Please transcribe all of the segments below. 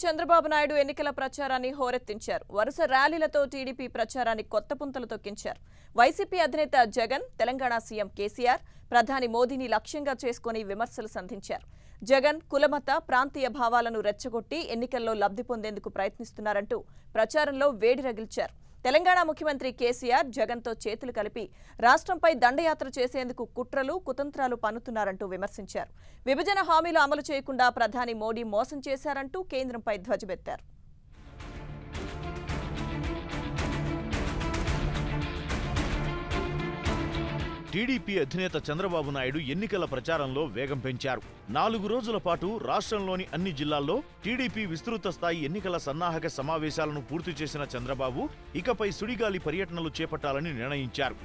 చంద్రబాబు నాయుడు ఎన్నికల ప్రచారాన్ని హోరెత్తించారు. వరుస ర్యాలీలతో టీడీపీ ప్రచారాన్ని కొత్త పుంతలు తొక్కించారు. వైసీపీ అధినేత జగన్, తెలంగాణ సీఎం కేసీఆర్, ప్రధాని మోదీని లక్ష్యంగా చేసుకుని విమర్శలు సంధించారు. జగన్ కులమత, ప్రాంతీయ భావాలను రెచ్చగొట్టి ఎన్నికల్లో లబ్ధి పొందేందుకు ప్రయత్నిస్తున్నారంటూ ప్రచారంలో వేడి రగిల్చారు. తెలంగాణ ముఖ్యమంత్రి కేసీఆర్ జగన్తో చేతులు కలిపి రాష్ట్రంపై దండయాత్ర చేసేందుకు కుట్రలు, కుతంత్రాలు పన్నుతున్నారంటూ విమర్శించారు. విభజన హామీలు అమలు చేయకుండా ప్రధాని మోడీ మోసం చేశారంటూ కేంద్రంపై ధ్వజమెత్తారు. టీడీపీ అధినేత చంద్రబాబు నాయుడు ఎన్నికల ప్రచారంలో వేగం పెంచారు. 4 రోజుల పాటు రాష్ట్రంలోని అన్ని జిల్లాల్లో టీడీపీ విస్తృత స్థాయి ఎన్నికల సన్నాహక సమావేశాలను పూర్తి చేసిన చంద్రబాబు ఇకపై సుడిగాలి పర్యటనలు చేపట్టాలని నిర్ణయించారు.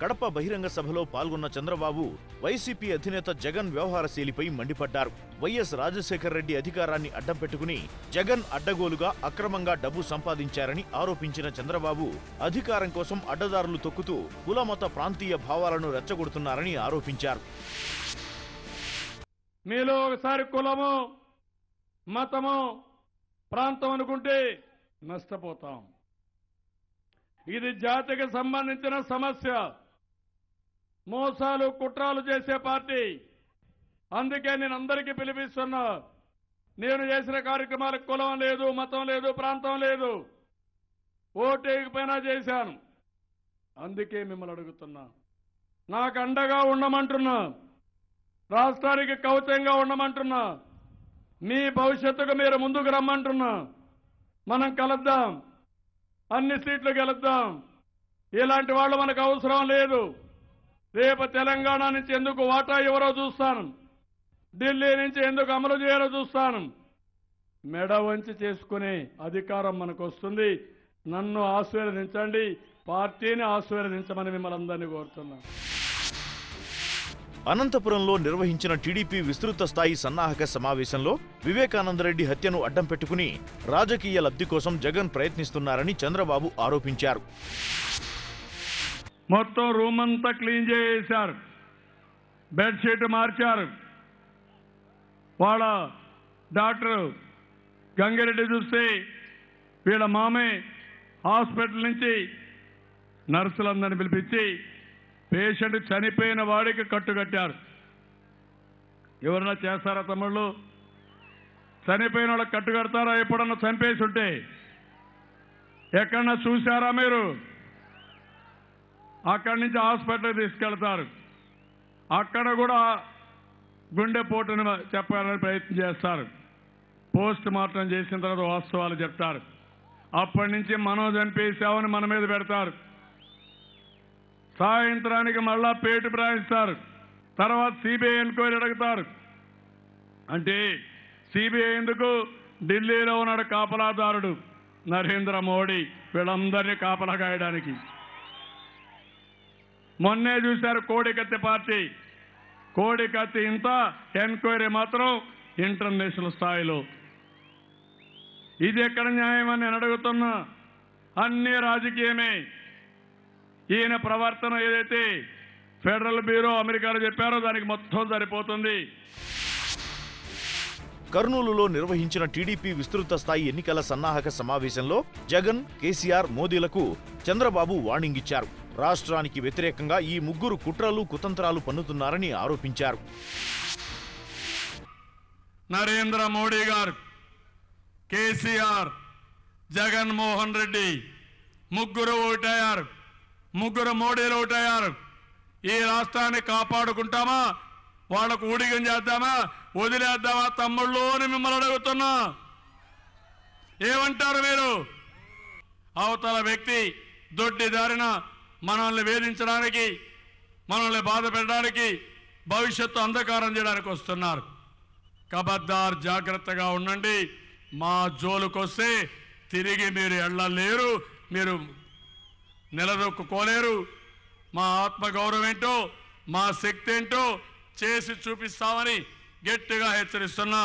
కడప బహిరంగ సభలో పాల్గొన్న చంద్రబాబు వైసీపీ అధినేత జగన్ వ్యవహార శైలిపై మండిపడ్డారు. వైఎస్ రాజశేఖర రెడ్డి అధికారాన్ని అడ్డం పెట్టుకుని జగన్ అడ్డగోలుగా అక్రమంగా డబ్బు సంపాదించారని ఆరోపించిన చంద్రబాబు అధికారం కోసం అడ్డదారులు తొక్కుతూ కులమత, ప్రాంతీయ భావాలను రెచ్చగొడుతున్నారని ఆరోపించారు. మీలో ఒకసారి కులము, మతము, ప్రాంతం అనుకుంటే నష్టపోతాం. ఇది జాతికి సంబంధించిన సమస్య. మోసాలు, కుట్రాలు చేసే పార్టీ. అందుకే నేను అందరికీ పిలిపిస్తున్నా. నేను చేసిన కార్యక్రమాలకు కులం లేదు, మతం లేదు, ప్రాంతం లేదు. ఓటేకపోయినా చేశాను. అందుకే మిమ్మల్ని అడుగుతున్నా, నాకు అండగా ఉండమంటున్నా, రాష్ట్రానికి కవచంగా ఉండమంటున్నా, మీ భవిష్యత్తుకు మీరు ముందుకు రమ్మంటున్నా. మనం కలుద్దాం, అన్ని సీట్లు గెలుద్దాం. ఇలాంటి వాళ్ళు మనకు అవసరం లేదు. రేపు తెలంగాణ నుంచి ఎందుకు వాటా ఎవరో చూస్తాను, ఢిల్లీ నుంచి ఎందుకు అమలు చేయాలో చూస్తాను. మెడ వంచి చేసుకునే అధికారం మనకు వస్తుంది. నన్ను ఆశీర్వదించండి, పార్టీని ఆశీర్వదించమని మిమ్మల్ని అందరినీ కోరుతున్నాను. అనంతపురంలో నిర్వహించిన టీడీపీ విస్తృత స్థాయి సన్నాహక సమావేశంలో వివేకానందరెడ్డి హత్యను అడ్డం పెట్టుకుని రాజకీయ లబ్ధి కోసం జగన్ ప్రయత్నిస్తున్నారని చంద్రబాబు ఆరోపించారు. మొత్తం రూమ్ అంతా క్లీన్ చేశారు, బెడ్షీట్ మార్చారు. వాళ్ళ డాక్టర్ గంగిరెడ్డి చూస్తే వీళ్ళ మామే హాస్పిటల్ నుంచి నర్సులందరినీ పిలిపించి పేషెంట్ చనిపోయిన వాడికి కట్టుకట్టారు. ఎవరన్నా చేస్తారా తమ్ముళ్ళు? చనిపోయిన వాళ్ళకి కట్టుకడతారా? ఎప్పుడన్నా చంపేసి ఉంటే ఎక్కడన్నా చూసారా మీరు? అక్కడి నుంచి హాస్పిటల్కి తీసుకెళ్తారు. అక్కడ కూడా గుండెపోటుని చెప్పాలని ప్రయత్నం చేస్తారు. పోస్ట్ మార్టం చేసిన తర్వాత వాస్తవాలు చెప్తారు. అప్పటి నుంచి మనం చంపేసామని మన మీద పెడతారు. సాయంత్రానికి మళ్ళా పేటు ప్రాయిస్తారు. తర్వాత సిబిఐ ఎంక్వైరీ అడుగుతారు. అంటే సిబిఐ ఎందుకు? ఢిల్లీలో ఉన్నాడు కాపలాదారుడు నరేంద్ర మోడీ, వీళ్ళందరినీ కాపలా కాయడానికి. మొన్నే చూశారు కోడికత్తి పార్టీ. కోడికత్తి ఇంత, ఎంక్వైరీ మాత్రం ఇంటర్నేషనల్ స్థాయిలో. ఇది ఎక్కడ న్యాయమని నేను అడుగుతున్నా. అన్ని రాజకీయమే. ఈయన ప్రవర్తన ఏదైతే ఫెడరల్ బ్యూరో అమెరికాలో చెప్పారో దానికి మొత్తం సరిపోతుంది. కర్నూలులో నిర్వహించిన టీడీపీ విస్తృత స్థాయి ఎన్నికల సన్నాహక సమావేశంలో జగన్, కేసీఆర్, మోదీలకు చంద్రబాబు వార్నింగ్ ఇచ్చారు. రాష్ట్రానికి వ్యతిరేకంగా ఈ ముగ్గురు కుట్రలు, కుతంత్రాలు పన్నుతున్నారని ఆరోపించారు. నరేంద్ర మోడీ గారు, కేసీఆర్, జగన్మోహన్ రెడ్డి ముగ్గురు ఓటయ్యారు. ముగ్గురు మోడీలు ఓటయ్యారు. ఈ రాష్ట్రాన్ని కాపాడుకుంటామా, వాళ్లకు ఊడిగం చేద్దామా, వదిలేద్దామా తమ్ముళ్ళు అని మిమ్మల్ని అడుగుతున్నా. ఏమంటారు మీరు? అవతల వ్యక్తి దొడ్డి దారిన మనల్ని వేధించడానికి, మనల్ని బాధ పెట్టడానికి, భవిష్యత్తు అంధకారం చేయడానికి వస్తున్నారు. కబద్దార్, జాగ్రత్తగా ఉండండి. మా జోలుకొస్తే తిరిగి మీరు ఎళ్ళలేరు, మీరు నిలదొక్కుకోలేరు. మా ఆత్మగౌరవం ఏంటో, మా శక్తి ఏంటో చేసి చూపిస్తామని గట్టిగా హెచ్చరిస్తున్నా.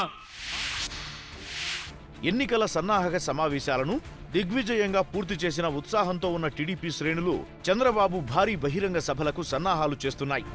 ఎన్నికల సన్నాహక సమావేశాలను దిగ్విజయంగా పూర్తి చేసిన ఉత్సాహంతో ఉన్న టీడీపీ శ్రేణులు చంద్రబాబు భారీ బహిరంగ సభలకు సన్నాహాలు చేస్తున్నాయి.